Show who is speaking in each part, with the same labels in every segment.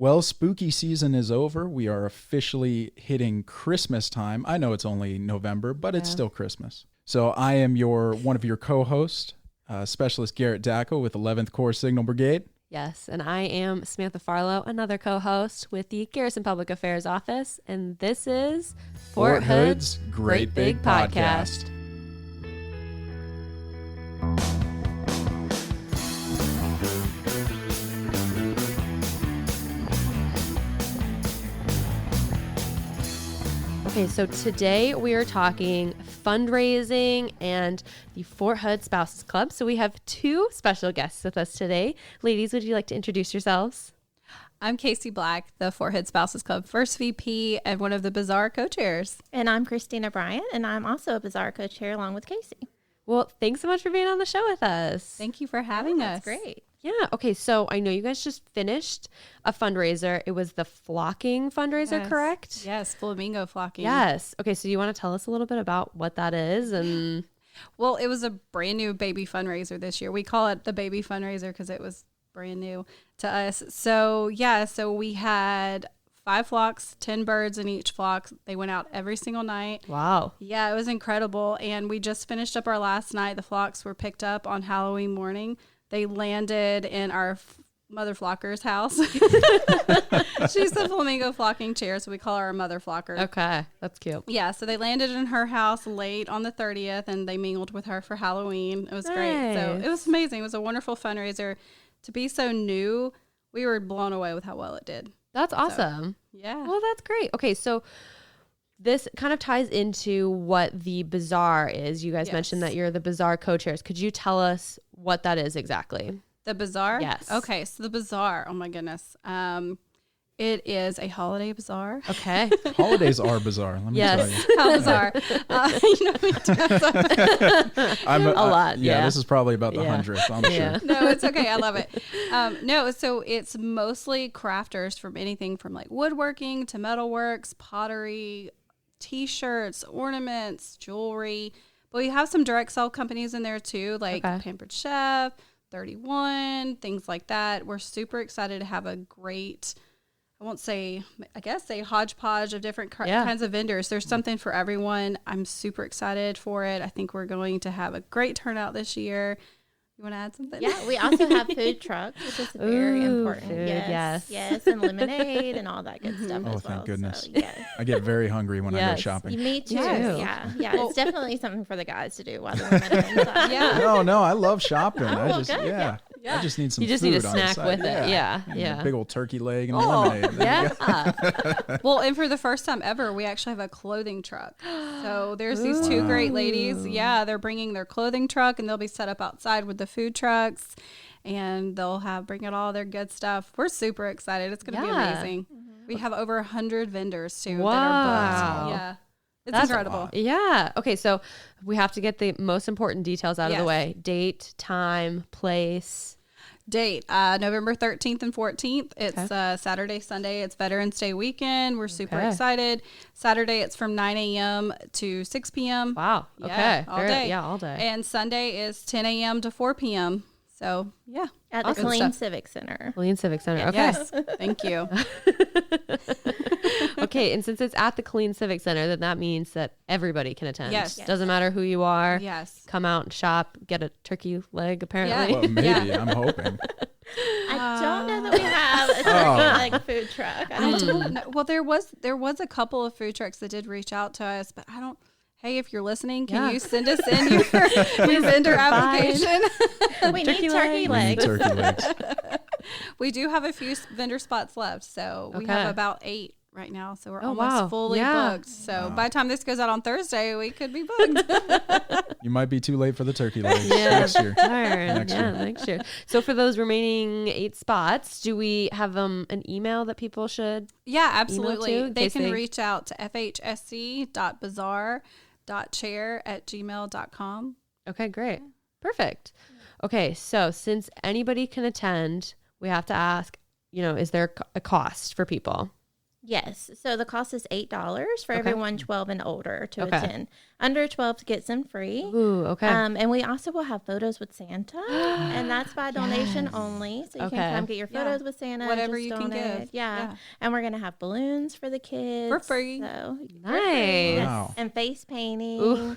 Speaker 1: Well, spooky season is over. We are officially hitting Christmas time. I know it's only November, but it's still Christmas. So I am one of your co-hosts, Specialist Garrett Dacko with 11th Corps Signal Brigade.
Speaker 2: Yes, and I am Samantha Farlow, another co-host with the Garrison Public Affairs Office, and this is
Speaker 1: Fort Hood's Great Big Podcast.
Speaker 2: Okay, so today we are talking fundraising and the Fort Hood Spouses Club. So we have two special guests with us today. Ladies, would you like to introduce yourselves?
Speaker 3: I'm Casey Black, the Fort Hood Spouses Club First VP and one of the Bazaar co-chairs.
Speaker 4: And I'm Christina Bryant, and I'm also a Bazaar co-chair along with Casey.
Speaker 2: Well, thanks so much for being on the show with us.
Speaker 3: Thank you for having us.
Speaker 4: That's great.
Speaker 2: Yeah. Okay. So I know you guys just finished a fundraiser. It was the flocking fundraiser, correct?
Speaker 3: Yes. Flamingo flocking.
Speaker 2: Yes. Okay. So you want to tell us a little bit about what that is? And
Speaker 3: well, it was a brand new baby fundraiser this year. We call it the baby fundraiser because it was brand new to us. So we had 5 flocks, 10 birds in each flock. They went out every single night.
Speaker 2: Wow.
Speaker 3: Yeah, it was incredible. And we just finished up our last night. The flocks were picked up on Halloween morning. They landed in our mother flocker's house. She's the flamingo flocking chair, so we call her our mother flocker.
Speaker 2: Okay, that's cute.
Speaker 3: Yeah, so they landed in her house late on the 30th, and they mingled with her for Halloween. It was great. So it was amazing. It was a wonderful fundraiser. To be so new, we were blown away with how well it did.
Speaker 2: That's awesome.
Speaker 3: So, yeah.
Speaker 2: Well, that's great. Okay, so this kind of ties into what the Bazaar is. You guys mentioned that you're the Bazaar co-chairs. Could you tell us what that is exactly?
Speaker 3: The Bazaar?
Speaker 2: Yes.
Speaker 3: Okay, so the Bazaar, oh my goodness. It is a holiday bazaar.
Speaker 2: Okay.
Speaker 1: Holidays are bizarre, let me tell you.
Speaker 3: How bizarre.
Speaker 2: A lot, yeah.
Speaker 1: This is probably about the 100th, I'm sure.
Speaker 3: No, it's okay. I love it. So it's mostly crafters from anything from like woodworking to metalworks, pottery, T-shirts, ornaments, jewelry. But we have some direct sell companies in there too, like Pampered Chef, 31, things like that. We're super excited to have a great, I guess a hodgepodge of different kinds of vendors. There's something for everyone. I'm super excited for it. I think we're going to have a great turnout this year. You want to add something?
Speaker 4: Yeah, we also have food trucks, which is very important.
Speaker 2: Food,
Speaker 4: yes, and lemonade and all that good stuff as well.
Speaker 1: Oh, thank goodness.
Speaker 4: So, yes.
Speaker 1: I get very hungry when I go shopping.
Speaker 4: Me too.
Speaker 2: Yeah.
Speaker 4: Well, it's definitely something for the guys to do while the women are inside.
Speaker 1: No, I love shopping. I just need some food.
Speaker 2: You just need a snack
Speaker 1: on the side.
Speaker 2: with it. Yeah.
Speaker 1: A big old turkey leg and a lemonade.
Speaker 2: Yeah.
Speaker 3: Well, and for the first time ever, we actually have a clothing truck. So there's these two great ladies. Yeah, they're bringing their clothing truck, and they'll be set up outside with the food trucks, and they'll bring out all their good stuff. We're super excited. It's going to be amazing. Mm-hmm. We have over 100 vendors too that are booked. Yeah. That's incredible.
Speaker 2: Yeah. Okay, so we have to get the most important details out of the way. Date, time, place.
Speaker 3: Date, November 13th and 14th. It's Saturday, Sunday. It's Veterans Day weekend. We're super excited. Saturday, it's from 9 a.m. to 6 p.m.
Speaker 2: Wow.
Speaker 3: Yeah,
Speaker 2: okay.
Speaker 3: All day.
Speaker 2: Yeah, all day.
Speaker 3: And Sunday is 10 a.m. to 4 p.m. So, yeah.
Speaker 4: At the Killeen Civic Center.
Speaker 2: Killeen Civic Center. Okay.
Speaker 3: Yes. Thank you.
Speaker 2: Okay. And since it's at the Killeen Civic Center, then that means that everybody can attend.
Speaker 3: Yes.
Speaker 2: Doesn't matter who you are.
Speaker 3: Yes.
Speaker 2: Come out and shop, get a turkey leg, apparently.
Speaker 1: Well, maybe. I'm hoping.
Speaker 4: I don't know that we have a turkey leg food truck.
Speaker 3: I don't know. Well, there was a couple of food trucks that did reach out to us, but I don't. Hey, if you're listening, can you send us in your vendor application?
Speaker 4: We need turkey legs.
Speaker 3: We do have a few vendor spots left, so we have about 8 right now. So we're almost fully booked. So by the time this goes out on Thursday, we could be booked.
Speaker 1: You might be too late for the turkey legs next year.
Speaker 2: Next year. So for those remaining 8 spots, do we have an email that people should?
Speaker 3: Yeah, absolutely. They can reach out to fhsc.bazaar.chair@gmail.com.
Speaker 2: Okay, great. Perfect. Okay, so since anybody can attend, we have to ask, is there a cost for people?
Speaker 4: Yes. So the cost is $8 for
Speaker 2: Okay.
Speaker 4: everyone 12 and older to
Speaker 2: Okay.
Speaker 4: attend. Under 12 gets in free.
Speaker 2: Ooh, okay.
Speaker 4: And we also will have photos with Santa, and that's by donation
Speaker 2: Yes.
Speaker 4: only. So you
Speaker 2: Okay.
Speaker 4: can come get your
Speaker 3: Yeah.
Speaker 4: photos with Santa.
Speaker 3: Whatever
Speaker 4: just
Speaker 3: you can
Speaker 4: donate.
Speaker 3: give.
Speaker 4: Yeah.
Speaker 3: Yeah.
Speaker 4: And we're going to have balloons for the kids.
Speaker 3: For free.
Speaker 4: So
Speaker 2: Nice.
Speaker 1: Wow.
Speaker 4: And face painting.
Speaker 2: Ooh.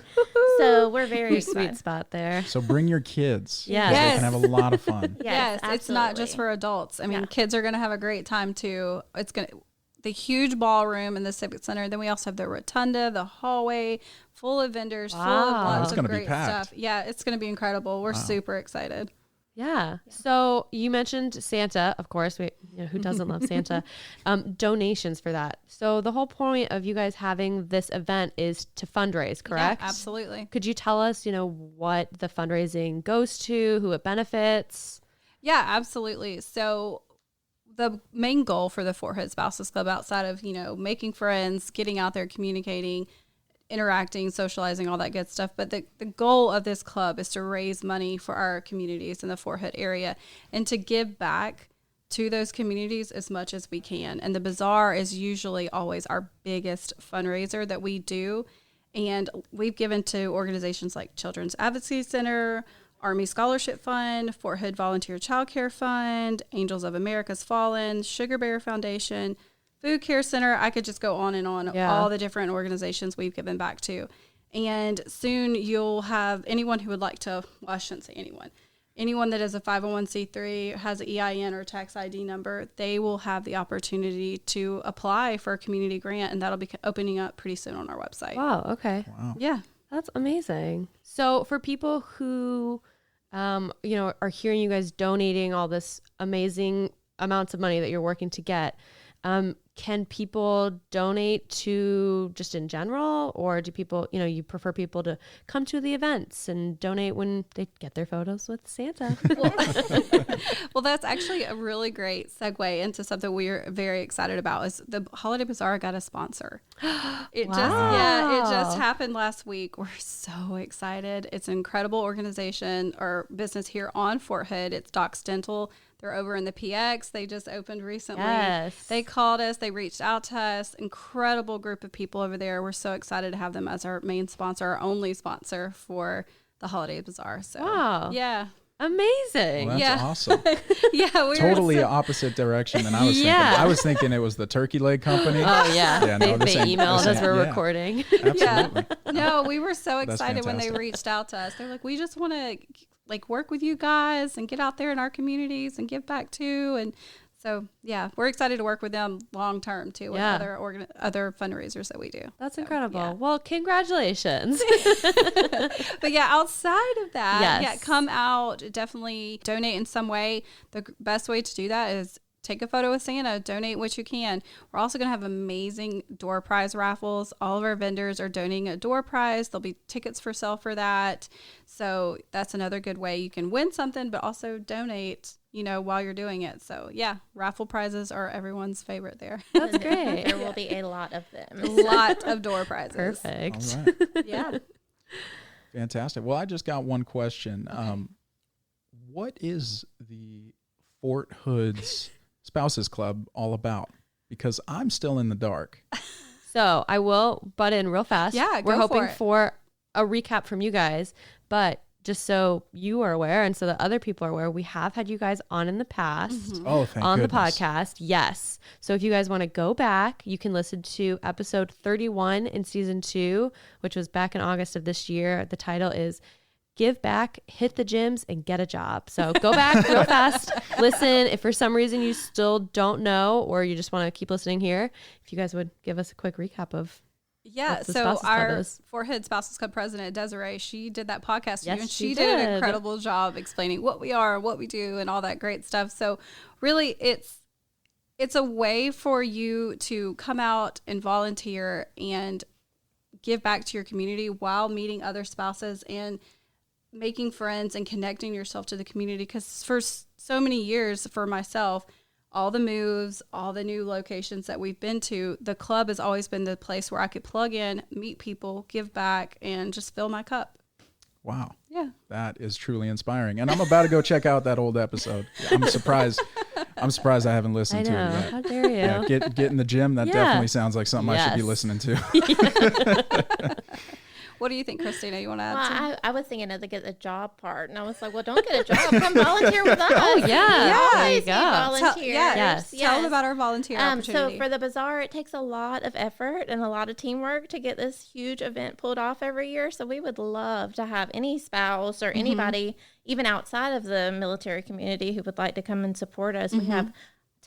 Speaker 4: So we're very
Speaker 2: Your
Speaker 4: excited.
Speaker 2: sweet spot there.
Speaker 1: So bring your kids.
Speaker 2: Yes.
Speaker 1: 'cause They
Speaker 3: Yes.
Speaker 1: can have a lot of fun.
Speaker 3: Yes, it's not
Speaker 4: absolutely.
Speaker 3: just for adults. I mean,
Speaker 4: Yeah.
Speaker 3: kids are going to have a great time too. It's going to the huge ballroom in the Civic Center. Then we also have the rotunda, the hallway, full of vendors, full of
Speaker 2: Wow.
Speaker 3: lots
Speaker 1: It's
Speaker 3: of
Speaker 1: gonna be
Speaker 3: great
Speaker 1: packed.
Speaker 3: stuff. Yeah, it's going to be incredible. We're super excited.
Speaker 2: Yeah. So you mentioned Santa, of course. Who doesn't love Santa? Donations for that. So the whole point of you guys having this event is to fundraise, correct?
Speaker 3: Yeah, absolutely.
Speaker 2: Could you tell us, what the fundraising goes to, who it benefits?
Speaker 3: Yeah, absolutely. So the main goal for the Fort Hood Spouses Club, outside of, making friends, getting out there, communicating, interacting, socializing, all that good stuff. But the goal of this club is to raise money for our communities in the Fort Hood area and to give back to those communities as much as we can. And the bazaar is usually always our biggest fundraiser that we do. And we've given to organizations like Children's Advocacy Center, Army Scholarship Fund, Fort Hood Volunteer Child Care Fund, Angels of America's Fallen, Sugar Bear Foundation, Food Care Center. I could just go on and on,
Speaker 2: Yeah.
Speaker 3: all the different organizations we've given back to. And soon you'll have anyone who would like to, well, I shouldn't say anyone that is a 501c3, has an EIN or tax ID number, they will have the opportunity to apply for a community grant, and that'll be opening up pretty soon on our website.
Speaker 2: Wow. Okay.
Speaker 1: Wow.
Speaker 3: Yeah.
Speaker 2: That's amazing. So for people who, are hearing you guys donating all this amazing amounts of money that you're working to get, can people donate to just in general, or do people, you prefer people to come to the events and donate when they get their photos with Santa?
Speaker 3: Well, that's actually a really great segue into something we're very excited about. Is the Holiday Bazaar got a sponsor? It just happened last week. We're so excited. It's an incredible organization or business here on Fort Hood. It's Doc's Dental. They're over in the PX. They just opened recently.
Speaker 2: Yes.
Speaker 3: They called us. They reached out to us. Incredible group of people over there. We're so excited to have them as our main sponsor, our only sponsor for the Holiday Bazaar. So,
Speaker 2: Wow.
Speaker 3: yeah.
Speaker 2: Amazing.
Speaker 1: Well, that's
Speaker 3: Yeah.
Speaker 1: awesome.
Speaker 3: Yeah, we
Speaker 1: Totally
Speaker 3: were so,
Speaker 1: opposite direction than I was
Speaker 2: Yeah.
Speaker 1: thinking. I was thinking it was the turkey leg company.
Speaker 2: Oh yeah.
Speaker 1: Yeah, no,
Speaker 2: they
Speaker 1: this ain't-
Speaker 2: emailed
Speaker 1: this
Speaker 2: us.
Speaker 1: ain't-
Speaker 2: We're
Speaker 1: yeah.
Speaker 2: recording.
Speaker 1: Absolutely.
Speaker 3: no, we were so
Speaker 1: That's
Speaker 3: excited when they
Speaker 1: fantastic.
Speaker 3: reached out to us. They're like, we just want to work with you guys and get out there in our communities and give back too. And so, yeah, we're excited to work with them long term too with
Speaker 2: Yeah.
Speaker 3: other fundraisers that we do.
Speaker 2: That's
Speaker 3: So,
Speaker 2: incredible.
Speaker 3: yeah.
Speaker 2: Well, congratulations.
Speaker 3: But yeah, outside of that,
Speaker 2: Yes.
Speaker 3: yeah, come out, definitely donate in some way. The best way to do that is take a photo with Santa, donate what you can. We're also going to have amazing door prize raffles. All of our vendors are donating a door prize. There'll be tickets for sale for that. So that's another good way you can win something, but also donate, while you're doing it. So yeah, raffle prizes are everyone's favorite there.
Speaker 2: That's great.
Speaker 4: There will be a lot of them.
Speaker 3: A lot of door prizes.
Speaker 2: Perfect.
Speaker 1: All right.
Speaker 3: Yeah.
Speaker 1: Fantastic. Well, I just got one question. What is the Fort Hood's Spouses Club all about? Because I'm still in the dark.
Speaker 2: So I will butt in real fast.
Speaker 3: Yeah,
Speaker 2: we're
Speaker 3: go for
Speaker 2: hoping
Speaker 3: it.
Speaker 2: for a recap from you guys, but just so you are aware and so that other people are aware, we have had you guys on in the past
Speaker 1: Oh, thank
Speaker 2: on
Speaker 1: goodness.
Speaker 2: the podcast. Yes. So if you guys want to go back, you can listen to episode 31 in season 2, which was back in August of this year. The title is Give Back, Hit the Gyms, and Get a Job. So go back real fast. Listen. If for some reason you still don't know or you just want to keep listening here, if you guys would give us a quick recap of
Speaker 3: Yeah,
Speaker 2: what the
Speaker 3: so
Speaker 2: Spouses Club
Speaker 3: our
Speaker 2: is.
Speaker 3: Fort Hood Spouses Club president, Desiree, she did that podcast with
Speaker 2: Yes,
Speaker 3: you, and
Speaker 2: she
Speaker 3: she did an
Speaker 2: did.
Speaker 3: incredible job explaining what we are, what we do, and all that great stuff. So really, it's a way for you to come out and volunteer and give back to your community while meeting other spouses and making friends and connecting yourself to the community. Because for so many years, for myself, all the moves, all the new locations that we've been to, the club has always been the place where I could plug in, meet people, give back, and just fill my cup.
Speaker 1: Wow.
Speaker 3: Yeah.
Speaker 1: That is truly inspiring. And I'm about to go check out that old episode. I'm surprised I'm surprised I haven't
Speaker 2: I
Speaker 1: listened to
Speaker 2: know.
Speaker 1: it yet.
Speaker 2: How dare you?
Speaker 1: Yeah, get in the gym. That
Speaker 2: Yeah.
Speaker 1: definitely sounds like something I should be
Speaker 2: Yes.
Speaker 1: listening to.
Speaker 3: What do you think, Christina? You want to add
Speaker 4: Well,
Speaker 3: something?
Speaker 4: I was thinking of the get the job part, and I was like, well, don't get a job. Come volunteer with us.
Speaker 2: Oh, yeah. There you
Speaker 4: Always
Speaker 2: go.
Speaker 4: be volunteers.
Speaker 2: Yes.
Speaker 3: Tell them about our volunteer
Speaker 4: So
Speaker 3: opportunity.
Speaker 4: for the bazaar, it takes a lot of effort and a lot of teamwork to get this huge event pulled off every year. So we would love to have any spouse or anybody, even outside of the military community, who would like to come and support us. We have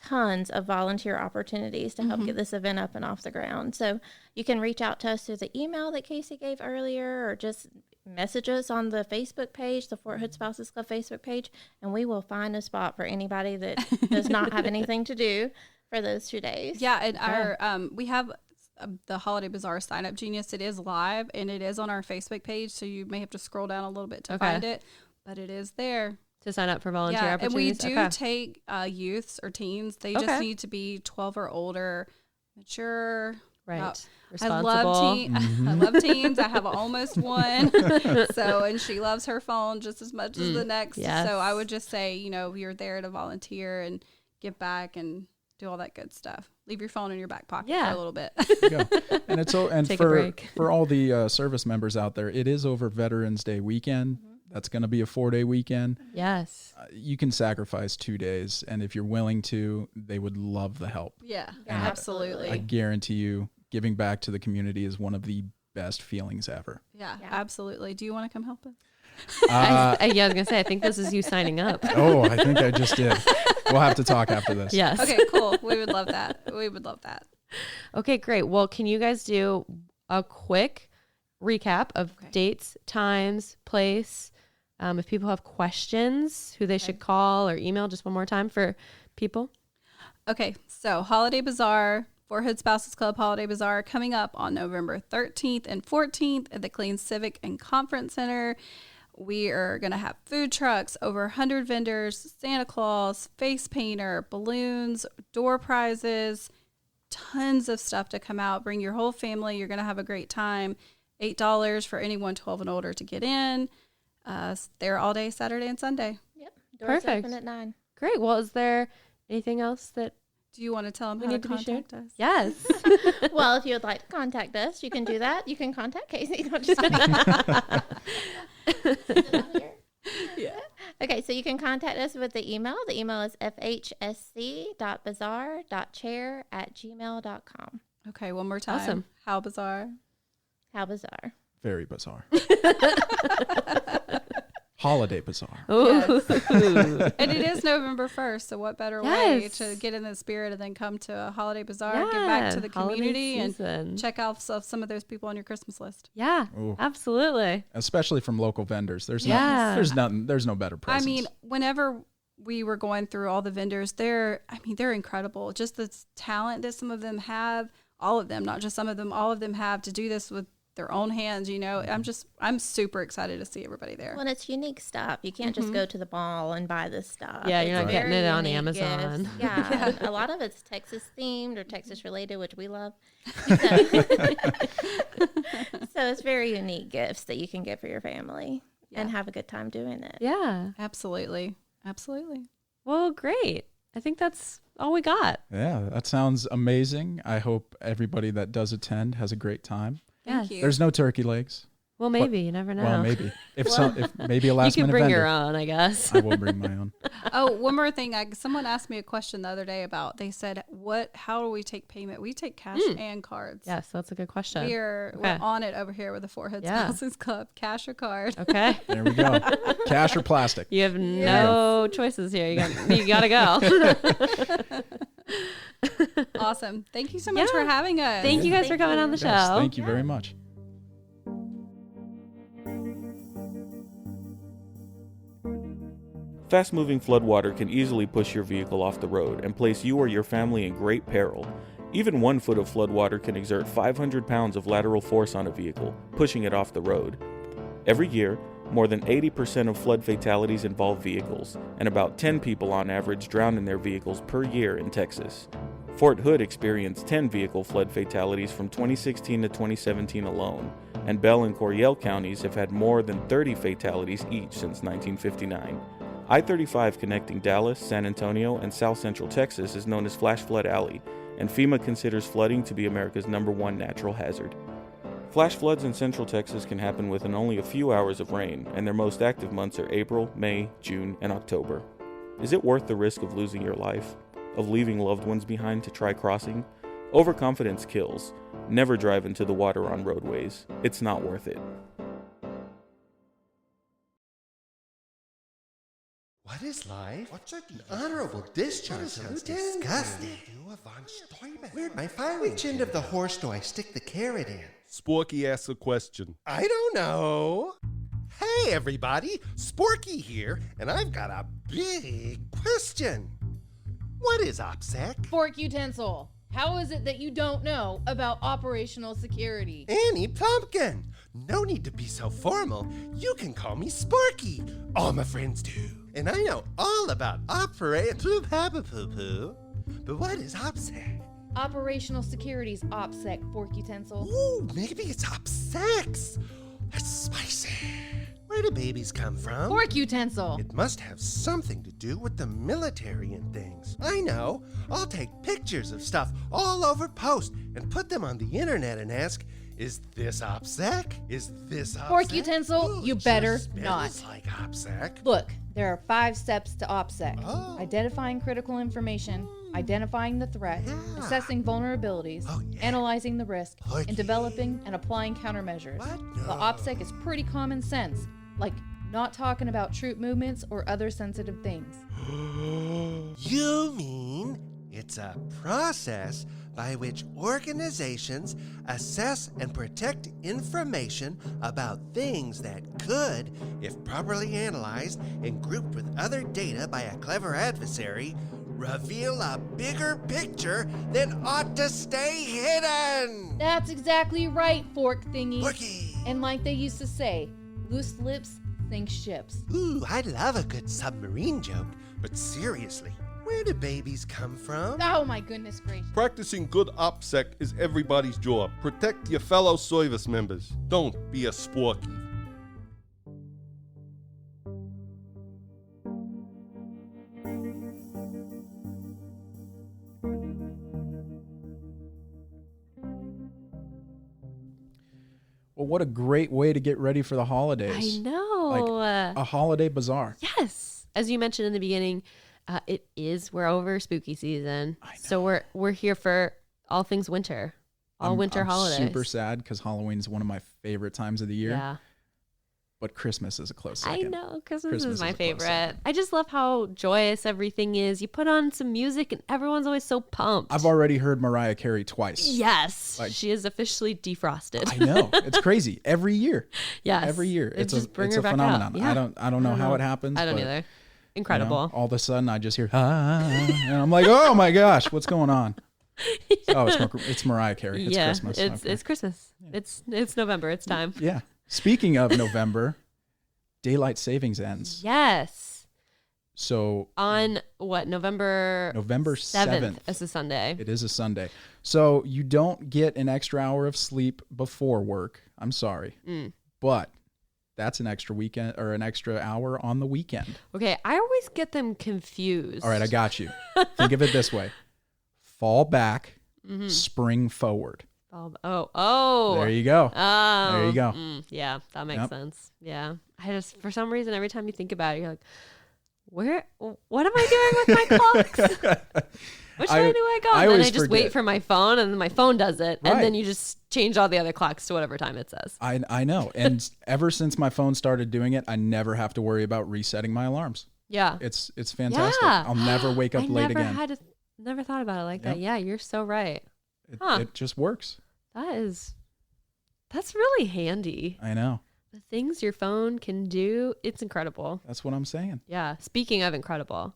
Speaker 4: tons of volunteer opportunities to help get this event up and off the ground. So you can reach out to us through the email that Casey gave earlier, or just message us on the Facebook page, the Fort Hood Spouses Club Facebook page, and we will find a spot for anybody that does not have anything to do for those 2 days.
Speaker 3: Yeah, and our we have the Holiday Bazaar Sign Up Genius. It is live and it is on our Facebook page, so you may have to scroll down a little bit to find it, but it is there.
Speaker 2: To sign up for volunteer
Speaker 3: Yeah, and we
Speaker 2: opportunities.
Speaker 3: do take youths or teens. They just need to be 12 or older, mature.
Speaker 2: Right.
Speaker 3: I
Speaker 2: Responsible.
Speaker 3: love teens. I have almost one. And she loves her phone just as much as the next.
Speaker 2: Yes.
Speaker 3: So I would just say, you're there to volunteer and give back and do all that good stuff. Leave your phone in your back pocket for a little bit.
Speaker 1: Yeah. And it's and
Speaker 2: Take a break.
Speaker 1: for all the service members out there, it is over Veterans Day weekend. That's going to be a 4-day weekend.
Speaker 2: Yes.
Speaker 1: You can sacrifice 2 days, and if you're willing to, they would love the help.
Speaker 3: Yeah,
Speaker 1: And
Speaker 3: absolutely.
Speaker 1: I guarantee you, giving back to the community is one of the best feelings ever.
Speaker 3: Yeah, absolutely. Do you want to come help us?
Speaker 2: I was going to say, I think this is you signing up.
Speaker 1: Oh, I think I just did. We'll have to talk after this.
Speaker 2: Yes.
Speaker 3: Okay, cool. We would love that. We would love that.
Speaker 2: Okay, great. Well, can you guys do a quick recap of dates, times, place? If people have questions, who they should call or email, just one more time for people.
Speaker 3: Okay, so Holiday Bazaar, Fort Hood Spouses Club Holiday Bazaar, coming up on November 13th and 14th at the Clean Civic and Conference Center. We are going to have food trucks, over 100 vendors, Santa Claus, face painter, balloons, door prizes, tons of stuff to come out. Bring your whole family. You're going to have a great time. $8 for anyone 12 and older to get in. They're all day Saturday and Sunday.
Speaker 4: Yep. Doors
Speaker 2: Perfect.
Speaker 4: open at 9.
Speaker 2: Great. Well, is there anything else that
Speaker 3: Do you want to tell them
Speaker 2: we
Speaker 3: how
Speaker 2: need
Speaker 3: to
Speaker 2: to be shared?
Speaker 3: contact us?
Speaker 2: Yes.
Speaker 4: Well, if you would like to contact us, you can do that. You can contact Casey. No, just kidding. Okay, so you can contact us with the email. The email is fhsc.bazaar.chair@gmail.com.
Speaker 3: Okay, one more time.
Speaker 2: Awesome.
Speaker 3: How bizarre.
Speaker 4: How bizarre.
Speaker 1: Very bizarre. Holiday Bazaar.
Speaker 2: Ooh.
Speaker 3: And it is November 1st, so what better way to get in the spirit and then come to a Holiday Bazaar, give back to the
Speaker 2: holiday
Speaker 3: community,
Speaker 2: season.
Speaker 3: and check out some of those people on your Christmas list.
Speaker 2: Yeah,
Speaker 1: Ooh.
Speaker 2: absolutely.
Speaker 1: Especially from local vendors. There's
Speaker 2: Yes.
Speaker 1: there's no better presence.
Speaker 3: I mean, whenever we were going through all the vendors, they're incredible. Just the talent that some of them have, all of them, not just some of them, all of them have to do this with their own hands, I'm super excited to see everybody there.
Speaker 4: Well, and it's unique stuff. You can't just go to the mall and buy this stuff.
Speaker 2: Yeah, you're
Speaker 4: It's
Speaker 2: not getting
Speaker 4: very
Speaker 2: it on
Speaker 4: unique
Speaker 2: Amazon.
Speaker 4: gifts. Yeah, and a lot of it's Texas themed or Texas related, which we love. So it's very unique gifts that you can get for your family and have a good time doing it.
Speaker 2: Yeah.
Speaker 3: Absolutely.
Speaker 2: Well, great. I think that's all we got.
Speaker 1: yeah, that sounds amazing. I hope everybody that does attend has a great time.
Speaker 3: Thank
Speaker 2: Yes.
Speaker 3: you.
Speaker 1: There's no turkey legs.
Speaker 2: Well, maybe. You never know.
Speaker 1: Well, maybe. If maybe a
Speaker 2: You
Speaker 1: last
Speaker 2: can
Speaker 1: minute
Speaker 2: bring
Speaker 1: vendor.
Speaker 2: your own, I guess.
Speaker 1: I will bring my own.
Speaker 3: Oh, one more thing. Someone asked me a question the other day about, they said, how do we take payment? We take cash and cards.
Speaker 2: Yes, that's a good question.
Speaker 3: We're on it over here with the Fort Hood Spouses Club, cash or card.
Speaker 2: Okay.
Speaker 1: There we go. Cash or plastic.
Speaker 2: You have no choices here. You gotta go.
Speaker 3: Awesome. Thank you so much for having us.
Speaker 2: Thank you guys for coming on the show.
Speaker 1: Yes, thank you very much.
Speaker 5: Fast-moving floodwater can easily push your vehicle off the road and place you or your family in great peril. Even 1 foot of floodwater can exert 500 pounds of lateral force on a vehicle, pushing it off the road. Every year, more than 80% of flood fatalities involve vehicles, and about 10 people on average drown in their vehicles per year in Texas. Fort Hood experienced 10 vehicle flood fatalities from 2016 to 2017 alone, and Bell and Coryell counties have had more than 30 fatalities each since 1959. I-35 connecting Dallas, San Antonio, and South Central Texas is known as Flash Flood Alley, and FEMA considers flooding to be America's #1 natural hazard. Flash floods in Central Texas can happen within only a few hours of rain, and their most active months are April, May, June, and October. Is it worth the risk of losing your life? Of leaving loved ones behind to try crossing? Overconfidence kills. Never drive into the water on roadways. It's not worth it.
Speaker 6: What is life? An honorable discharge sounds disgusting. Where'd my fire? Which end of the horse do I stick the carrot in?
Speaker 7: Sporky asks a question.
Speaker 6: I don't know. Hey, everybody. Sporky here, and I've got a big question. What is OPSEC?
Speaker 8: Fork utensil. How is it that you don't know about operational security?
Speaker 6: Annie Pumpkin. No need to be so formal. You can call me Sporky. All my friends do. And I know all about poo-poo. But what is OPSEC?
Speaker 8: Operational security's OPSEC, fork utensil.
Speaker 6: Ooh, maybe it's OPSEC. That's spicy. Where do babies come from?
Speaker 8: Fork utensil.
Speaker 6: It must have something to do with the military and things. I know. I'll take pictures of stuff all over post and put them on the internet and ask, is this OPSEC? Is this OPSEC?
Speaker 8: Fork utensil,
Speaker 6: Ooh,
Speaker 8: you
Speaker 6: it
Speaker 8: better
Speaker 6: sure
Speaker 8: not.
Speaker 6: smells like OPSEC.
Speaker 8: Look, there are 5 steps to OPSEC.
Speaker 6: Oh.
Speaker 8: Identifying critical information, identifying the threat,
Speaker 6: Yeah.
Speaker 8: assessing vulnerabilities,
Speaker 6: Oh, yeah.
Speaker 8: analyzing the risk,
Speaker 6: Okay.
Speaker 8: and developing and applying countermeasures.
Speaker 6: What?
Speaker 8: The
Speaker 6: No.
Speaker 8: OPSEC is pretty common sense, like not talking about troop movements or other sensitive things.
Speaker 6: You mean it's a process by which organizations assess and protect information about things that could, if properly analyzed and grouped with other data by a clever adversary, reveal a bigger picture that ought to stay hidden.
Speaker 8: That's exactly right, fork thingy.
Speaker 6: Forky.
Speaker 8: And like they used to say, loose lips sink ships.
Speaker 6: Ooh, I love a good submarine joke, but seriously, where do babies come from?
Speaker 8: Oh my goodness gracious.
Speaker 7: Practicing good OPSEC is everybody's job. Protect your fellow service members. Don't be a sporky.
Speaker 1: Well, what a great way to get ready for the holidays.
Speaker 2: I know.
Speaker 1: A holiday bazaar.
Speaker 2: Yes. As you mentioned in the beginning, we're over spooky season. So we're here for all things winter, all winter holidays.
Speaker 1: Super sad because Halloween is one of my favorite times of the year.
Speaker 2: Yeah.
Speaker 1: But Christmas is a close
Speaker 2: I
Speaker 1: second.
Speaker 2: know. Christmas
Speaker 1: Christmas
Speaker 2: is my
Speaker 1: is a close
Speaker 2: favorite.
Speaker 1: second.
Speaker 2: I just love how joyous everything is. You put on some music and everyone's always so pumped.
Speaker 1: I've already heard Mariah Carey twice.
Speaker 2: Yes.
Speaker 1: Like-
Speaker 2: she is officially defrosted.
Speaker 1: I know. It's crazy. Every year.
Speaker 2: Yes.
Speaker 1: Every year.
Speaker 2: They
Speaker 1: It's
Speaker 2: just bring
Speaker 1: a
Speaker 2: her back
Speaker 1: phenomenon.
Speaker 2: out. Yeah.
Speaker 1: I don't know how it happens.
Speaker 2: I don't
Speaker 1: but,
Speaker 2: either.
Speaker 1: you know,
Speaker 2: Incredible.
Speaker 1: all of a sudden I just hear, and I'm like, oh my gosh, what's going on? Oh, it's Mariah Carey. It's Christmas. Okay.
Speaker 2: It's Christmas. It's November. It's time.
Speaker 1: Yeah. Speaking of November, daylight savings ends.
Speaker 2: Yes.
Speaker 1: So
Speaker 2: On what, November
Speaker 1: 7th.
Speaker 2: It's a Sunday.
Speaker 1: It is a Sunday. So you don't get an extra hour of sleep before work. I'm sorry. But that's an extra weekend or an extra hour on the weekend.
Speaker 2: Okay, I always get them confused.
Speaker 1: All right, I got you. Think of it this way. Fall back, spring forward.
Speaker 2: Oh.
Speaker 1: There you go.
Speaker 2: Oh.
Speaker 1: There you go.
Speaker 2: Yeah, that makes
Speaker 1: Yep.
Speaker 2: sense. Yeah. I just, for some reason, every time you think about it, you're like, what am I doing with my clocks? Which way do I go?
Speaker 1: I
Speaker 2: And then
Speaker 1: always
Speaker 2: I just
Speaker 1: forget.
Speaker 2: wait for my phone and then my phone does it.
Speaker 1: Right.
Speaker 2: And then you just change all the other clocks to whatever time it says.
Speaker 1: I know. And ever since my phone started doing it, I never have to worry about resetting my alarms.
Speaker 2: Yeah.
Speaker 1: It's fantastic.
Speaker 2: Yeah.
Speaker 1: I'll never wake up late again.
Speaker 2: Never thought about it like that.
Speaker 1: Yep.
Speaker 2: Yeah, you're so right.
Speaker 1: It just works.
Speaker 2: That's really handy.
Speaker 1: I know.
Speaker 2: The things your phone can do, it's incredible.
Speaker 1: That's what I'm saying.
Speaker 2: Yeah. Speaking of incredible,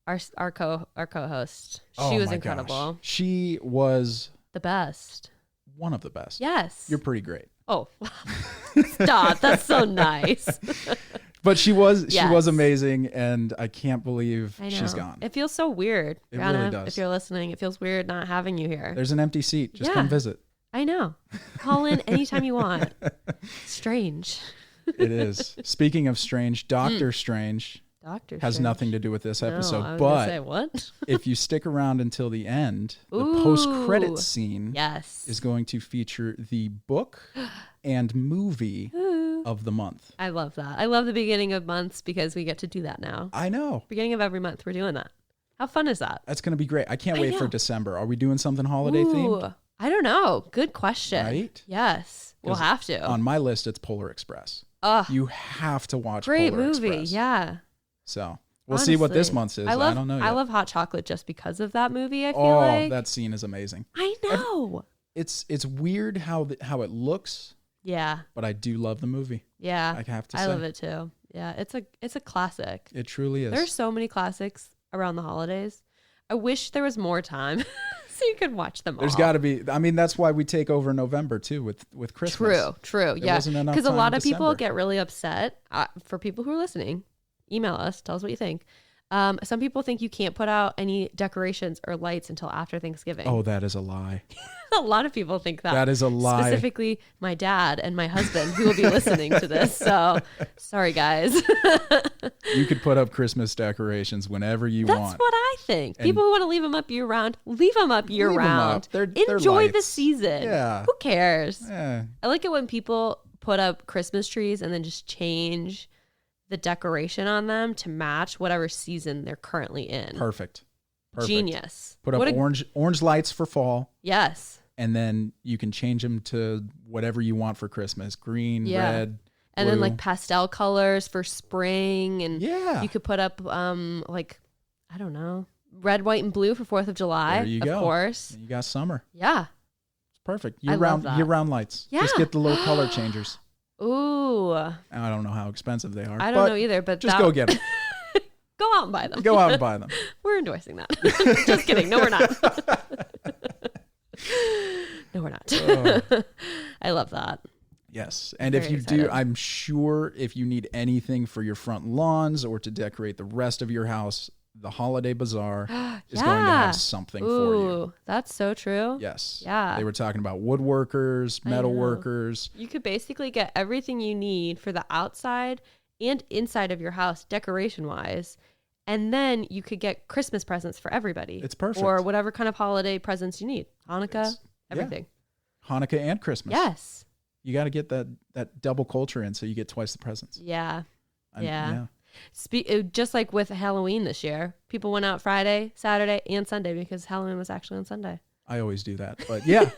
Speaker 2: our co-host,
Speaker 1: Oh
Speaker 2: she was
Speaker 1: my
Speaker 2: incredible.
Speaker 1: gosh. She was
Speaker 2: The best.
Speaker 1: one of the best.
Speaker 2: Yes.
Speaker 1: You're pretty great.
Speaker 2: Oh, stop. That's so nice.
Speaker 1: But she was
Speaker 2: Yes.
Speaker 1: amazing, and I can't believe
Speaker 2: I know.
Speaker 1: she's gone.
Speaker 2: It feels so weird.
Speaker 1: It
Speaker 2: Brianna,
Speaker 1: really does.
Speaker 2: If you're listening, it feels weird not having you here.
Speaker 1: There's an empty seat. Just
Speaker 2: Yeah.
Speaker 1: come visit.
Speaker 2: I know. Call in anytime you want. Strange.
Speaker 1: It is. Speaking of strange, Doctor Strange
Speaker 2: Doctor
Speaker 1: has
Speaker 2: Strange.
Speaker 1: nothing to do with this episode.
Speaker 2: No, I was
Speaker 1: but
Speaker 2: gonna say, what?
Speaker 1: if you stick around until the end, the
Speaker 2: Ooh.
Speaker 1: post-credit scene
Speaker 2: Yes.
Speaker 1: is going to feature the book and movie of the month.
Speaker 2: I love that. I love the beginning of months because we get to do that now.
Speaker 1: I know.
Speaker 2: Beginning of every month, we're doing that. How fun is that?
Speaker 1: That's going to be great. I can't
Speaker 2: I
Speaker 1: wait for
Speaker 2: know.
Speaker 1: December. Are we doing something holiday themed?
Speaker 2: I don't know. Good question.
Speaker 1: Right?
Speaker 2: Yes. We'll
Speaker 1: 'Cause
Speaker 2: have to.
Speaker 1: On my list, it's Polar Express.
Speaker 2: Ugh,
Speaker 1: You have to watch
Speaker 2: great
Speaker 1: Polar
Speaker 2: movie.
Speaker 1: Express.
Speaker 2: Yeah.
Speaker 1: So we'll see what this
Speaker 2: Honestly.
Speaker 1: month's is.
Speaker 2: I
Speaker 1: don't know yet.
Speaker 2: I love hot chocolate just because of that movie. I feel
Speaker 1: Oh,
Speaker 2: like
Speaker 1: that scene is amazing.
Speaker 2: I know.
Speaker 1: It's weird how it looks,
Speaker 2: Yeah.
Speaker 1: but I do love the movie.
Speaker 2: Yeah.
Speaker 1: I have to say.
Speaker 2: I love it too. Yeah. It's a classic.
Speaker 1: It truly is.
Speaker 2: There's so many classics around the holidays. I wish there was more time so you could watch them
Speaker 1: There's
Speaker 2: all.
Speaker 1: got to be. I mean, that's why we take over November too with Christmas.
Speaker 2: True.
Speaker 1: There
Speaker 2: Yeah.
Speaker 1: wasn't enough
Speaker 2: Because a
Speaker 1: time
Speaker 2: lot
Speaker 1: in
Speaker 2: of people
Speaker 1: December.
Speaker 2: get really upset. For people who are listening, email us. Tell us what you think. Some people think you can't put out any decorations or lights until after Thanksgiving.
Speaker 1: Oh, that is a lie.
Speaker 2: A lot of people think that.
Speaker 1: That is a lie.
Speaker 2: Specifically, my dad and my husband who will be listening to this. So, sorry, guys.
Speaker 1: You could put up Christmas decorations whenever you
Speaker 2: That's
Speaker 1: want.
Speaker 2: what I think.
Speaker 1: And-
Speaker 2: People who want to leave them up year round, leave them up year
Speaker 1: Leave 'em
Speaker 2: round.
Speaker 1: up. They're
Speaker 2: Enjoy the
Speaker 1: lights.
Speaker 2: season.
Speaker 1: Yeah.
Speaker 2: Who cares?
Speaker 1: Eh,
Speaker 2: I like it when people put up Christmas trees and then just change the decoration on them to match whatever season they're currently in.
Speaker 1: perfect.
Speaker 2: Genius.
Speaker 1: Put up
Speaker 2: What a-
Speaker 1: orange lights for fall,
Speaker 2: Yes.
Speaker 1: and then you can change them to whatever you want for Christmas: green,
Speaker 2: Yeah.
Speaker 1: red,
Speaker 2: And then
Speaker 1: blue.
Speaker 2: like pastel colors for spring, and
Speaker 1: Yeah.
Speaker 2: you could put up like I don't know, red, white, and blue for 4th of July.
Speaker 1: There you
Speaker 2: of
Speaker 1: go.
Speaker 2: course.
Speaker 1: You got summer.
Speaker 2: Yeah.
Speaker 1: It's perfect.
Speaker 2: I love that.
Speaker 1: Year round lights.
Speaker 2: Yeah.
Speaker 1: Just get the little color changers.
Speaker 2: Ooh.
Speaker 1: I don't know how expensive they are.
Speaker 2: I don't
Speaker 1: but
Speaker 2: know either, but
Speaker 1: Just go get them.
Speaker 2: go out and buy them.
Speaker 1: Go out and buy them.
Speaker 2: We're endorsing that. Just kidding. No, we're not. No, we're not.
Speaker 1: Oh.
Speaker 2: I love that.
Speaker 1: Yes. And if
Speaker 2: Very
Speaker 1: you
Speaker 2: excited.
Speaker 1: do, I'm sure if you need anything for your front lawns or to decorate the rest of your house, the Holiday Bazaar is going to
Speaker 2: Yeah.
Speaker 1: have something
Speaker 2: Ooh,
Speaker 1: for you.
Speaker 2: that's so true.
Speaker 1: Yes.
Speaker 2: Yeah.
Speaker 1: They were talking about woodworkers,
Speaker 2: I
Speaker 1: metal
Speaker 2: know.
Speaker 1: workers.
Speaker 2: You could basically get everything you need for the outside and inside of your house, decoration wise. And then you could get Christmas presents for everybody.
Speaker 1: It's perfect.
Speaker 2: Or whatever kind of holiday presents you need. Hanukkah,
Speaker 1: It's- yeah.
Speaker 2: everything.
Speaker 1: Hanukkah and Christmas.
Speaker 2: Yes.
Speaker 1: You got to get that double culture in so you get twice the presents.
Speaker 2: Yeah. Yeah.
Speaker 1: Yeah.
Speaker 2: Just like with Halloween this year, people went out Friday, Saturday, and Sunday because Halloween was actually on Sunday.
Speaker 1: I always do that. But yeah.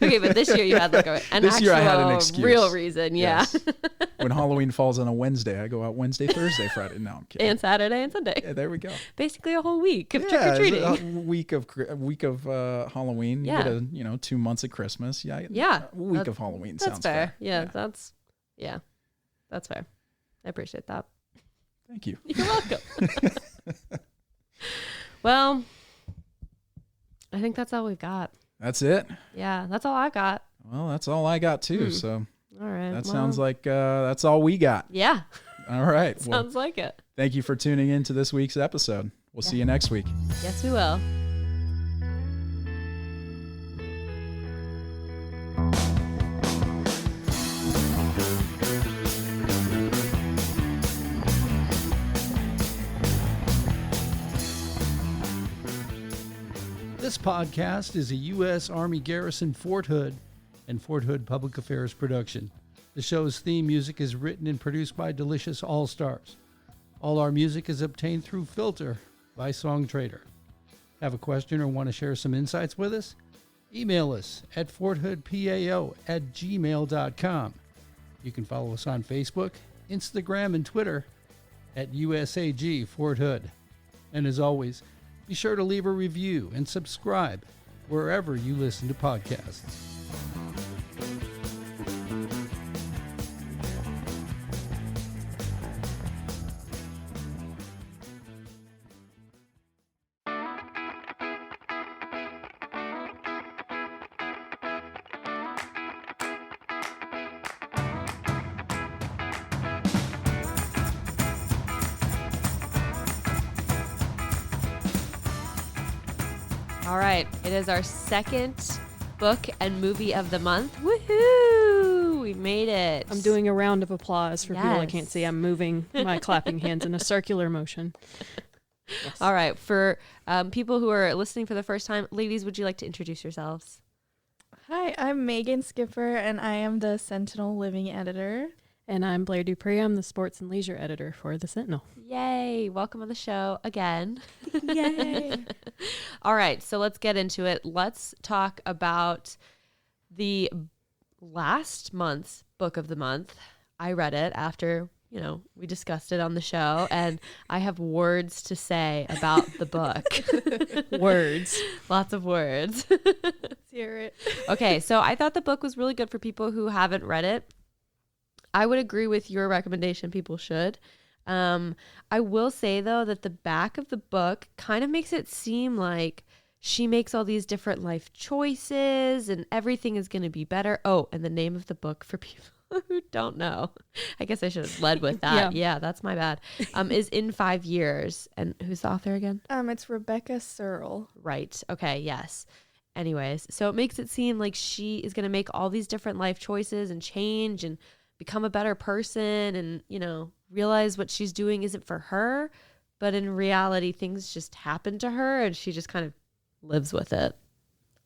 Speaker 2: Okay, but this year you had like an
Speaker 1: This year I had an
Speaker 2: actual
Speaker 1: excuse.
Speaker 2: real reason. Yeah.
Speaker 1: Yes. When Halloween falls on a Wednesday, I go out Wednesday, Thursday, Friday. No, I'm kidding.
Speaker 2: And Saturday and Sunday.
Speaker 1: Yeah, there we go.
Speaker 2: Basically a whole week of
Speaker 1: Yeah,
Speaker 2: trick or treating.
Speaker 1: a week of Halloween.
Speaker 2: Yeah.
Speaker 1: You get 2 months of Christmas. Yeah.
Speaker 2: Yeah.
Speaker 1: A week of Halloween
Speaker 2: That's
Speaker 1: sounds
Speaker 2: fair. Yeah,
Speaker 1: Yeah.
Speaker 2: that's fair. I appreciate that.
Speaker 1: Thank you.
Speaker 2: You're welcome. Well, I think that's all we've got.
Speaker 1: That's it.
Speaker 2: Yeah, that's all I got.
Speaker 1: Well, that's all I got too. So
Speaker 2: All right.
Speaker 1: that
Speaker 2: well,
Speaker 1: sounds like that's all we got.
Speaker 2: Yeah,
Speaker 1: All right. Well,
Speaker 2: sounds like it.
Speaker 1: thank you for tuning in to this week's episode. We'll see you next week.
Speaker 2: Yes, we will.
Speaker 9: This podcast is a U.S. Army Garrison Fort Hood and Fort Hood Public Affairs production. The show's theme music is written and produced by Delicious All Stars. All our music is obtained through Filter by Song Trader. Have a question or want to share some insights with us? Email us at forthoodpao@gmail.com. You can follow us on Facebook, Instagram, and Twitter at USAG Fort Hood. And as always, be sure to leave a review and subscribe wherever you listen to podcasts.
Speaker 2: All right. It is our second book and movie of the month. Woohoo! we made it.
Speaker 10: I'm doing a round of applause for people I
Speaker 2: Yes.
Speaker 10: can't see. I'm moving my clapping hands in a circular motion. Yes.
Speaker 2: All right. For people who are listening for the first time, ladies, would you like to introduce yourselves?
Speaker 11: Hi, I'm Megan Skipper, and I am the Sentinel Living Editor.
Speaker 10: And I'm Blair Dupree. I'm the sports and leisure editor for The Sentinel.
Speaker 2: Yay. Welcome on the show again.
Speaker 11: Yay.
Speaker 2: All right. So let's get into it. Let's talk about the last month's book of the month. I read it after, we discussed it on the show, and I have words to say about the book.
Speaker 10: Words.
Speaker 2: Lots of words.
Speaker 11: Let's hear it.
Speaker 2: Okay. So I thought the book was really good for people who haven't read it. I would agree with your recommendation. People should. I will say, though, that the back of the book kind of makes it seem like she makes all these different life choices and everything is going to be better. Oh, and the name of the book for people who don't know, I guess I should have led with that. Yeah, that's my bad. Is In 5 Years. And who's the author again?
Speaker 11: It's Rebecca Searle.
Speaker 2: Right. Okay. Yes. Anyways, so it makes it seem like she is going to make all these different life choices and change and become a better person and, realize what she's doing isn't for her. But in reality, things just happen to her and she just kind of lives with it.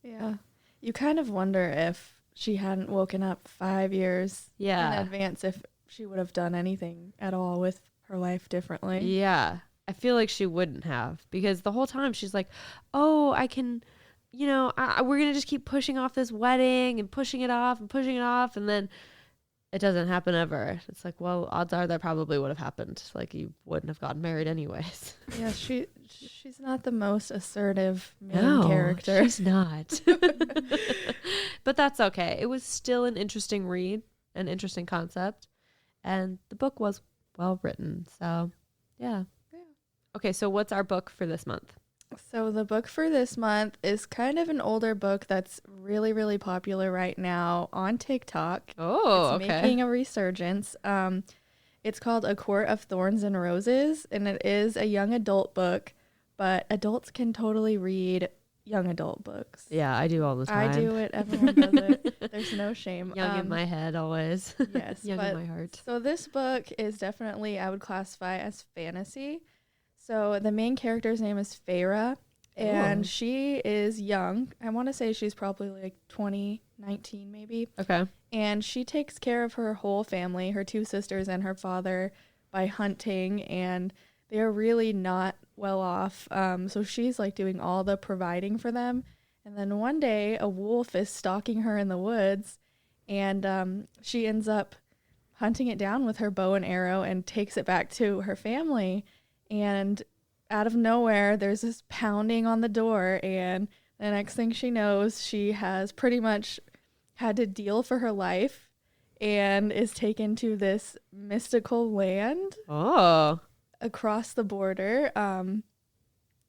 Speaker 11: Yeah. You kind of wonder if she hadn't woken up 5 years in advance, if she would have done anything at all with her life differently.
Speaker 2: Yeah. I feel like she wouldn't have, because the whole time she's like, oh, I can, we're going to just keep pushing off this wedding and pushing it off and pushing it off. And then it doesn't happen ever. It's like, well, odds are that probably would have happened. Like, you wouldn't have gotten married anyways.
Speaker 11: Yeah, she's not the most assertive main character.
Speaker 2: She's not. But that's okay. It was still an interesting read, an interesting concept, and the book was well written. So, yeah. Okay, so what's our book for this month?
Speaker 11: So the book for this month is kind of an older book that's really, really popular right now on TikTok.
Speaker 2: Oh,
Speaker 11: it's
Speaker 2: okay.
Speaker 11: making a resurgence. It's called A Court of Thorns and Roses, and it is a young adult book, but adults can totally read young adult books.
Speaker 2: Yeah, I do all the time.
Speaker 11: I do it. Everyone does it. There's no shame.
Speaker 2: Young in my head always.
Speaker 11: Yes.
Speaker 2: Young in my heart.
Speaker 11: So this book is definitely, I would classify as fantasy. So the main character's name is Feyre, and she is young. I want to say she's probably like 19 maybe.
Speaker 2: Okay.
Speaker 11: And she takes care of her whole family, her 2 sisters and her father, by hunting, and they're really not well off. So she's like doing all the providing for them. And then one day a wolf is stalking her in the woods, and she ends up hunting it down with her bow and arrow and takes it back to her family. And out of nowhere, there's this pounding on the door, and the next thing she knows, she has pretty much had to deal for her life and is taken to this mystical land across the border. And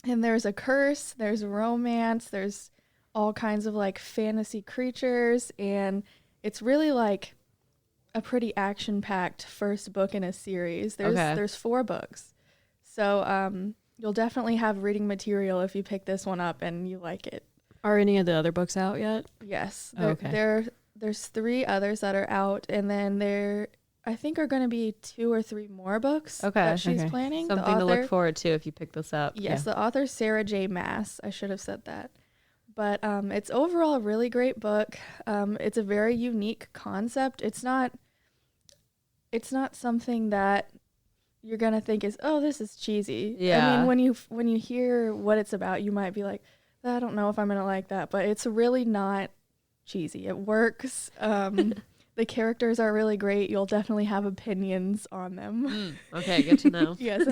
Speaker 11: there's a curse, there's romance, there's all kinds of like fantasy creatures, and it's really like a pretty action-packed first book in a series. There's 4 books. So you'll definitely have reading material if you pick this one up and you like it.
Speaker 10: Are any of the other books out yet?
Speaker 11: Yes.
Speaker 10: Okay.
Speaker 11: There's 3 others that are out, and then there, I think, are going to be 2 or 3 more books that she's planning.
Speaker 2: Something to look forward to if you pick this up.
Speaker 11: Yes, the author's Sarah J. Maas. I should have said that. But it's overall a really great book. It's a very unique concept. It's not something that you're gonna think is, oh, this is cheesy.
Speaker 2: Yeah.
Speaker 11: I mean, when you hear what it's about, you might be like, I don't know if I'm gonna like that, but it's really not cheesy. It works. The characters are really great. You'll definitely have opinions on them.
Speaker 2: Okay, good to know.
Speaker 11: Yes,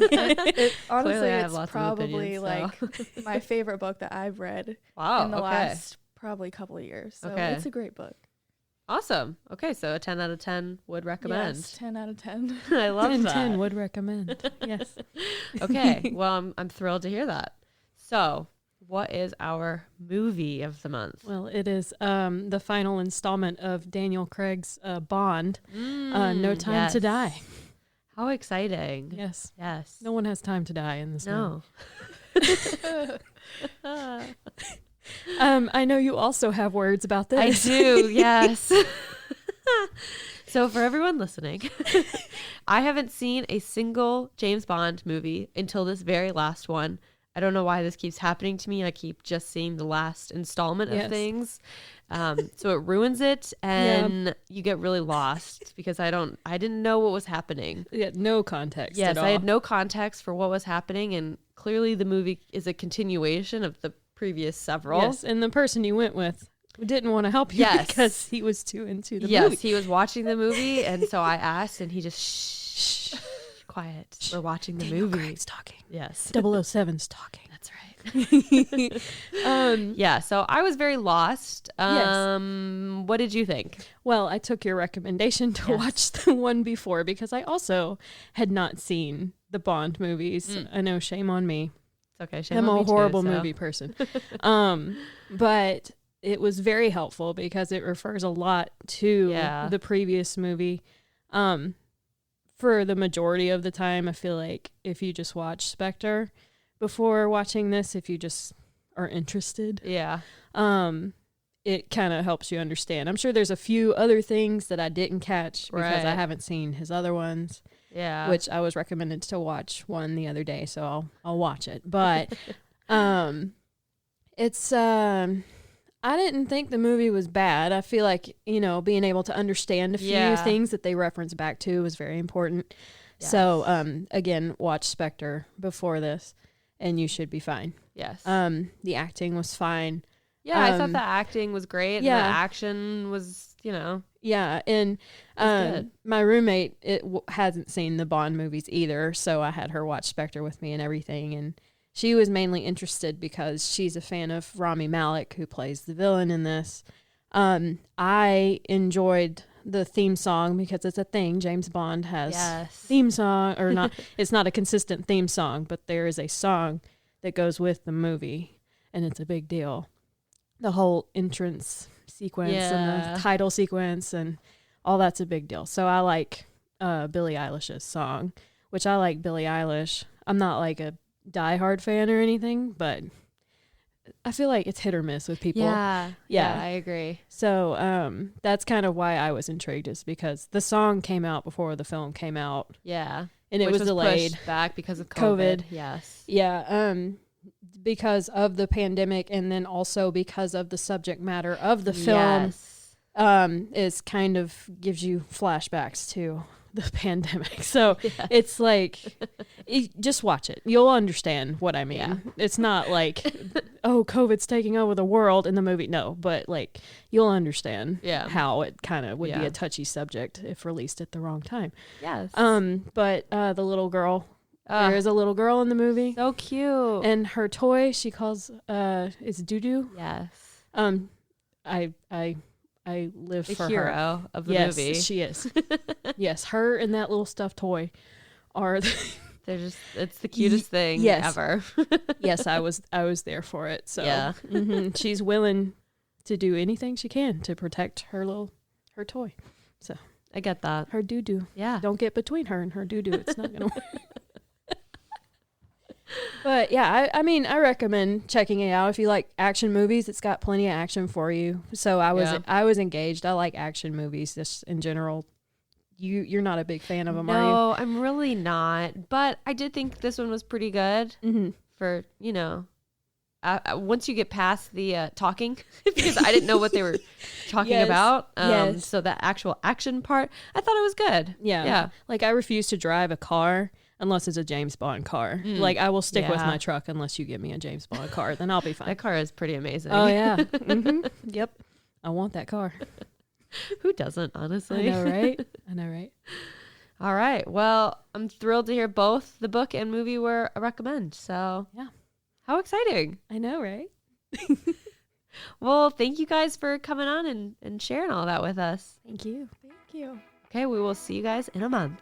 Speaker 11: honestly, it's probably like my favorite book that I've read in the last probably couple of years. So it's a great book.
Speaker 2: Awesome. Okay, so a 10 out of 10 would recommend.
Speaker 11: Yes, 10 out of 10.
Speaker 2: I love that.
Speaker 10: 10 would recommend. Yes.
Speaker 2: Okay, well, I'm thrilled to hear that. So, what is our movie of the month?
Speaker 10: Well, it is the final installment of Daniel Craig's Bond, No Time to Die.
Speaker 2: How exciting.
Speaker 10: Yes.
Speaker 2: Yes.
Speaker 10: No one has time to die in this movie.
Speaker 2: No.
Speaker 10: I know you also have words about this.
Speaker 2: I do, yes. So for everyone listening, I haven't seen a single James Bond movie until this very last one. I don't know why this keeps happening to me. I keep just seeing the last installment of things. So it ruins it, and you get really lost because I didn't know what was happening.
Speaker 10: Yeah, no context.
Speaker 2: Yes,
Speaker 10: at all.
Speaker 2: I had no context for what was happening, and clearly the movie is a continuation of the previous several.
Speaker 10: Yes, and the person you went with didn't want to help you because he was too into the movie.
Speaker 2: Yes, he was watching the movie, and so I asked, and he just shh, quiet. We're watching the movie.
Speaker 10: Craig's talking.
Speaker 2: Yes.
Speaker 10: 007's talking.
Speaker 2: That's right. Yeah, so I was very lost. What did you think?
Speaker 10: Well, I took your recommendation to watch the one before because I also had not seen the Bond movies. I know, shame on me.
Speaker 2: It's okay. Shame
Speaker 10: I'm
Speaker 2: on
Speaker 10: a
Speaker 2: me too,
Speaker 10: horrible
Speaker 2: so.
Speaker 10: movie person. But it was very helpful because it refers a lot to the previous movie. For the majority of the time, I feel like if you just watch Spectre before watching this, if you just are interested, it kind of helps you understand. I'm sure there's a few other things that I didn't catch because I haven't seen his other ones.
Speaker 2: Yeah,
Speaker 10: which I was recommended to watch one the other day, so I'll watch it. But it's I didn't think the movie was bad. I feel like, being able to understand a few things that they reference back to was very important. Yes. So, again, watch Spectre before this, and you should be fine.
Speaker 2: Yes.
Speaker 10: The acting was fine.
Speaker 2: Yeah, I thought the acting was great. And the action was,
Speaker 10: Yeah, and my roommate hasn't seen the Bond movies either, so I had her watch Spectre with me and everything, and she was mainly interested because she's a fan of Rami Malek, who plays the villain in this. I enjoyed the theme song because it's a thing. James Bond has theme song, or not. It's not a consistent theme song, but there is a song that goes with the movie, and it's a big deal. The whole entrance sequence and the title sequence and all that's a big deal. So I like Billie Eilish's song, which I like Billie Eilish. I'm not like a diehard fan or anything, but I feel like it's hit or miss with people.
Speaker 2: Yeah, I agree.
Speaker 10: So that's kind of why I was intrigued, is because the song came out before the film came out.
Speaker 2: Yeah,
Speaker 10: and it was delayed
Speaker 2: back because of COVID. Yes.
Speaker 10: Yeah. Because of the pandemic, and then also because of the subject matter of the film, is kind of gives you flashbacks to the pandemic. So it's like, just watch it. You'll understand what I mean. Yeah. It's not like, oh, COVID's taking over the world in the movie. No, but like you'll understand how it kind of would be a touchy subject if released at the wrong time.
Speaker 2: Yes.
Speaker 10: But the little girl. There is a little girl in the movie.
Speaker 2: So cute.
Speaker 10: And her toy she calls is Doo-Doo.
Speaker 2: Yes.
Speaker 10: I live
Speaker 2: the
Speaker 10: for
Speaker 2: hero
Speaker 10: her.
Speaker 2: Of the movie.
Speaker 10: Yes, she is. Yes, her and that little stuffed toy are
Speaker 2: it's the cutest thing ever.
Speaker 10: Yes, I was there for it. So she's willing to do anything she can to protect her toy. So
Speaker 2: I get that.
Speaker 10: Her doo-doo.
Speaker 2: Yeah.
Speaker 10: Don't get between her and her doo-doo. It's not going to work. But yeah, I mean, I recommend checking it out. If you like action movies, it's got plenty of action for you. So I was engaged. I like action movies just in general. You're not a big fan of them, are you?
Speaker 2: No, I'm really not. But I did think this one was pretty good for, once you get past the talking, because I didn't know what they were talking about. So the actual action part, I thought it was good.
Speaker 10: Yeah. Like I refuse to drive a car unless it's a James Bond car. Like I will stick with my truck unless you give me a James Bond car, then I'll be fine.
Speaker 2: That car is pretty amazing.
Speaker 10: Oh yeah. Yep. I want that car.
Speaker 2: Who doesn't, honestly?
Speaker 10: I know, right?
Speaker 2: All right. Well, I'm thrilled to hear both the book and movie were a recommend. So
Speaker 10: yeah.
Speaker 2: How exciting.
Speaker 10: I know, right?
Speaker 2: Well, thank you guys for coming on and sharing all that with us.
Speaker 10: Thank you.
Speaker 11: Thank you.
Speaker 2: Okay, we will see you guys in a month.